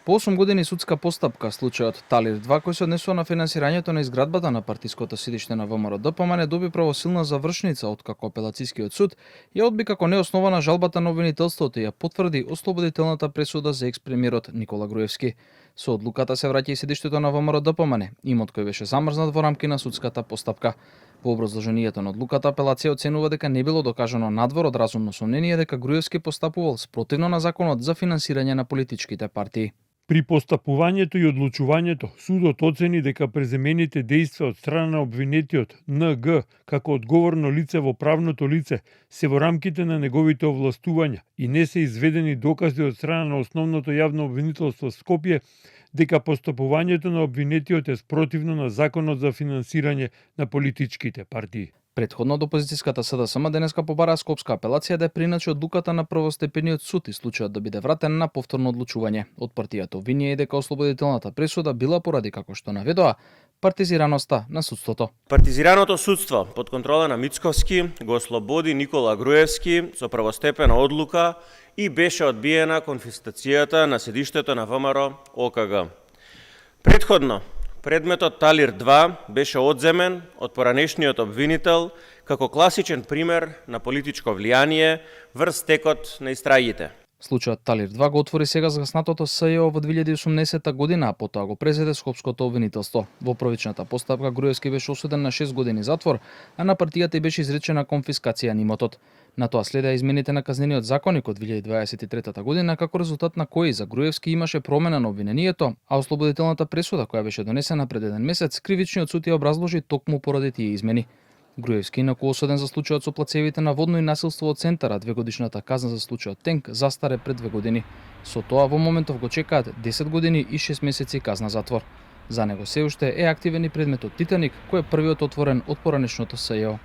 По 8 години судска постапка, случајот Талир 2, кој се однесува на финансирањето на изградбата на партиското седиште на ВМРО-ДПМН, доби правосилна завршница, откако апелацискиот суд ја одби како неоснована жалбата на обвинителството и ја потврди ослободителната пресуда за екс-премиерот Никола Груевски. Со одлуката се враќа и седиштето на ВМРО-ДПМН, имот кој беше замрзнат во рамки на судската постапка. Во образложението на одлуката, апелација оценува дека не било докажано надвор од разумно сомнение дека Груевски постапувал спротивно на законот за финансирање на политичките партии. При постапувањето и одлучувањето, судот оцени дека преземените дејства од страна на обвинетиот НГ како одговорно лице во правното лице се во рамките на неговите овластувања и не се изведени докази од страна на основното јавно обвинителство Скопје дека постапувањето на обвинетиот е спротивно на законот за финансирање на политичките партии. Претходно од опозицијската СДСМ денеска побараа скопска апелација да ја приначи одлуката на првостепениот суд и случајот да биде вратен на повторно одлучување. Од партијата обвинија и дека ослободителната пресуда била поради, како што наведоа, партизираноста на судството. Партизираното судство под контрола на Мицковски го ослободи Никола Груевски со првостепена одлука и беше одбиена конфискацијата на седиштето на ВМРО ОКГ. Предходно, предметот Талир 2 беше одземен од поранешниот обвинител како класичен пример на политичко влијание врз текот на истрагите. Случајот Талир 2 го отвори сега згаснатото СЈО во 2018 година, а потоа го презеде скопското обвинителство. Во првичната постапка Груевски беше осуден на 6 години затвор, а на партијата и беше изречена конфискација на имотот. На тоа следеа измените на казнениот законник од 2023 година, како резултат на кои за Груевски имаше промена на обвинението, а ослободителната пресуда која беше донесена пред еден месец, кривичниот суд ја образложи токму поради тие измени. Груевски инаку осуден за случајот со плацевите на водно и насилство од центара, 2-годишната казна за случајот Тенк застаре пред 2 години. Со тоа во моментов го чекаат 10 години и 6 месеци казна затвор. За него се уште е активен и предметот Титаник, кој е првиот отворен од поранешното СЈО.